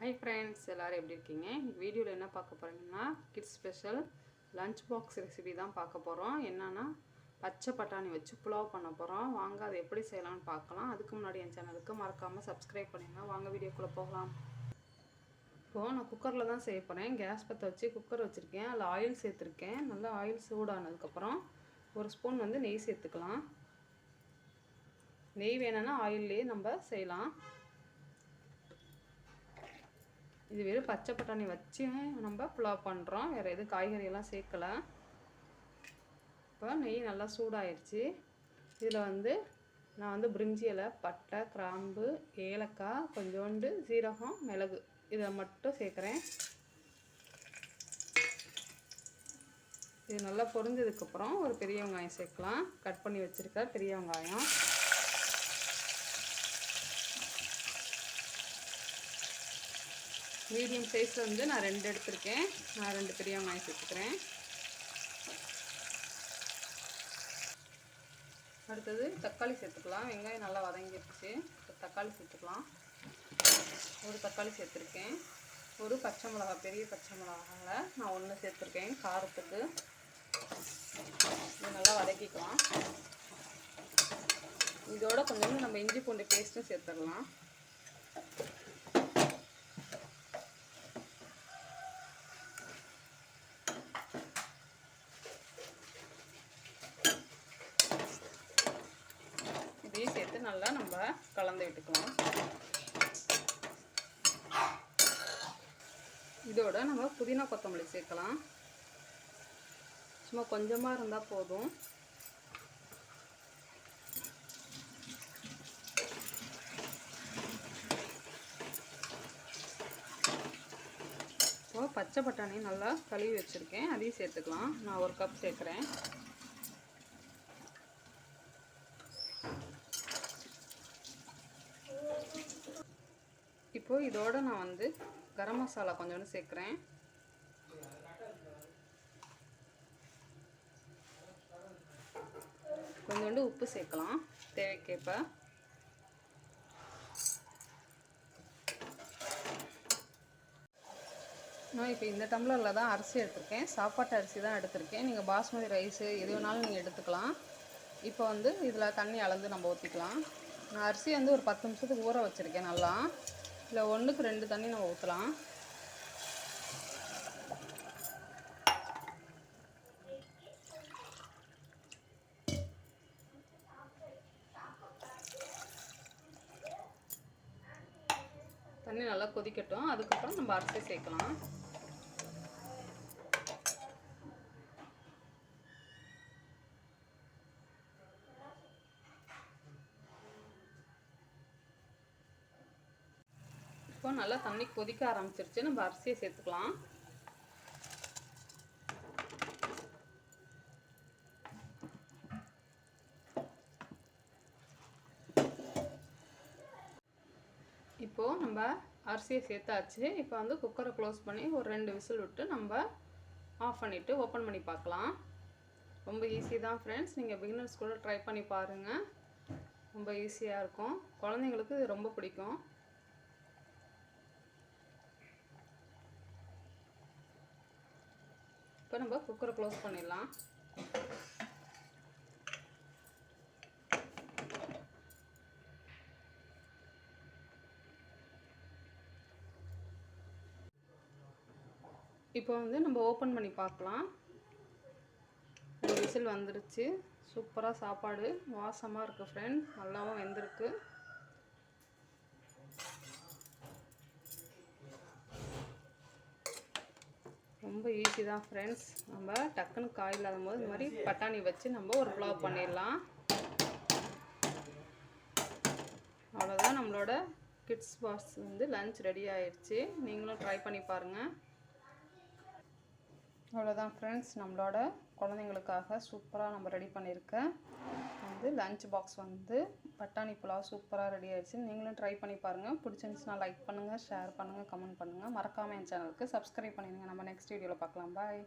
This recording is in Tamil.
ஹாய் ஃப்ரெண்ட்ஸ், எல்லோரும் எப்படி இருக்கீங்க? வீடியோவில் என்ன பார்க்க போகிறீங்கன்னா kids special lunch box recipe தான் பார்க்க போகிறோம். என்னென்னா பச்சை பட்டாணி வச்சு புலாவ் பண்ண போகிறோம். வாங்க அதை எப்படி செய்யலாம்னு பார்க்கலாம். அதுக்கு முன்னாடி என் சேனலுக்கு மறக்காமல் சப்ஸ்கிரைப் பண்ணிடுங்க. வாங்க வீடியோக்குள்ளே போகலாம். இப்போது நான் குக்கரில் தான் செய்ய போகிறேன். கேஸ் பற்ற வச்சு குக்கர் வச்சுருக்கேன். அதில் ஆயில் சேர்த்துருக்கேன். நல்லா ஆயில் சூடானதுக்கப்புறம் ஒரு ஸ்பூன் நெய் சேர்த்துக்கலாம். நெய் வேணும்னா ஆயில்லையே நம்ம செய்யலாம். இது வெறும் பச்சை பட்டாணி வச்சு நம்ம புலாவ் பண்ணுறோம். வேறு எதுவும் காய்கறியெல்லாம் சேர்க்கலை. இப்போ நெய் நல்லா சூடாயிடுச்சு. இதில் நான் பிரிஞ்சி இலை, பட்டை, கிராம்பு, ஏலக்காய், கொஞ்சோண்டு சீரகம், மிளகு இதை மட்டும் சேர்க்குறேன். இது நல்லா பொரிஞ்சதுக்கப்புறம் ஒரு பெரிய வெங்காயம் சேர்க்கலாம். கட் பண்ணி வச்சுருக்க பெரிய வெங்காயம். மீடியம் சைஸில் நான் 2 எடுத்திருக்கேன். நான் 2 பெரிய வெங்காயம் சேர்த்துக்கிறேன். அடுத்தது தக்காளி சேர்த்துக்கலாம். வெங்காயம் நல்லா வதங்கிடுச்சு. தக்காளி சேர்த்துக்கலாம். ஒரு தக்காளி சேர்த்துருக்கேன். ஒரு பச்சை மிளகா, பெரிய பச்சை மிளகாவில் நான் 1 சேர்த்துருக்கேன் காரத்துக்கு. இது நல்லா வதக்கிக்கலாம். இதோட கொஞ்சம் நம்ம இஞ்சி பூண்டு பேஸ்ட்டும் சேர்த்துடலாம். இதையும் சேர்த்து நல்லா நம்ம கலந்து விட்டுக்கலாம். இதோட நம்ம புதினா கொத்தமல்லி சேர்க்கலாம். சும்மா கொஞ்சமாக இருந்தால் போதும். இப்போ பச்சை பட்டாணி நல்லா கழுவி வச்சுருக்கேன். அதையும் சேர்த்துக்கலாம். நான் 1 கப் சேர்க்குறேன். இப்போது இதோட நான் கரம் மசாலா கொஞ்சோண்டு சேர்க்குறேன். கொஞ்சோண்டு உப்பு சேர்க்கலாம் தேவைக்கேற்ப. நான் இப்போ இந்த டம்ளரில் தான் அரிசி எடுத்திருக்கேன். சாப்பாட்டு அரிசி தான் எடுத்திருக்கேன். நீங்கள் பாஸ்மதி ரைஸு எது வேணாலும் நீங்கள் எடுத்துக்கலாம். இப்போ இதில் தண்ணி அளந்து நம்ம ஊற்றிக்கலாம். நான் அரிசி ஒரு 10 நிமிஷத்துக்கு ஊற வச்சுருக்கேன். நல்லா இல்லை 1க்கு 2 தண்ணி நம்ம ஊற்றலாம். தண்ணி நல்லா கொதிக்கட்டும். அதுக்கப்புறம் நம்ம அரிசி சேர்க்கலாம். இப்போ நல்லா தண்ணி கொதிக்க ஆரம்பிச்சிருச்சு. நம்ம அரிசியை சேர்த்துக்கலாம். இப்போது நம்ம அரிசியை சேர்த்தாச்சு. இப்போ குக்கரை க்ளோஸ் பண்ணி ஒரு 2 விசில் விட்டு நம்ம ஆஃப் பண்ணிவிட்டு ஓப்பன் பண்ணி பார்க்கலாம். ரொம்ப ஈஸி தான் ஃப்ரெண்ட்ஸ். நீங்கள் பிகினர்ஸ் கூட ட்ரை பண்ணி பாருங்கள். ரொம்ப ஈஸியாக இருக்கும். குழந்தைங்களுக்கு இது ரொம்ப பிடிக்கும். இப்போ நம்ம குக்கரை க்ளோஸ் பண்ணிடலாம். இப்போ நம்ம ஓப்பன் பண்ணி பார்க்கலாம். 2 விசில் வந்துருச்சு. சூப்பராக சாப்பாடு வாசமாக இருக்குது ஃப்ரெண்ட்ஸ். நல்லாவும் வெந்திருக்கு. ரொம்ப ஈஸி தான் ஃப்ரெண்ட்ஸ். நம்ம டக்குன்னு காய் இல்லாத போது இந்த மாதிரி பட்டாணி வச்சு நம்ம ஒரு புலாவ் பண்ணிடலாம். அவ்வளோதான், நம்மளோட கிட்ஸ் பாக்ஸ் லஞ்ச் ரெடி ஆயிடுச்சு. நீங்களும் ட்ரை பண்ணி பாருங்கள். அவ்வளோதான் ஃப்ரெண்ட்ஸ், நம்மளோட குழந்தைங்களுக்காக சூப்பராக நம்ம ரெடி பண்ணியிருக்கேன். லஞ்ச் பாக்ஸ் பட்டாணி புலாவ் சூப்பராக ரெடி ஆயிடுச்சு. நீங்களும் ட்ரை பண்ணி பாருங்கள். பிடிச்சிருந்துச்சுன்னா லைக் பண்ணுங்கள், ஷேர் பண்ணுங்கள், கமெண்ட் பண்ணுங்கள். மறக்காமல் என் சேனலுக்கு சப்ஸ்கிரைப் பண்ணிடுங்க. நம்ம நெக்ஸ்ட் வீடியோவில் பார்க்கலாம். பாய்.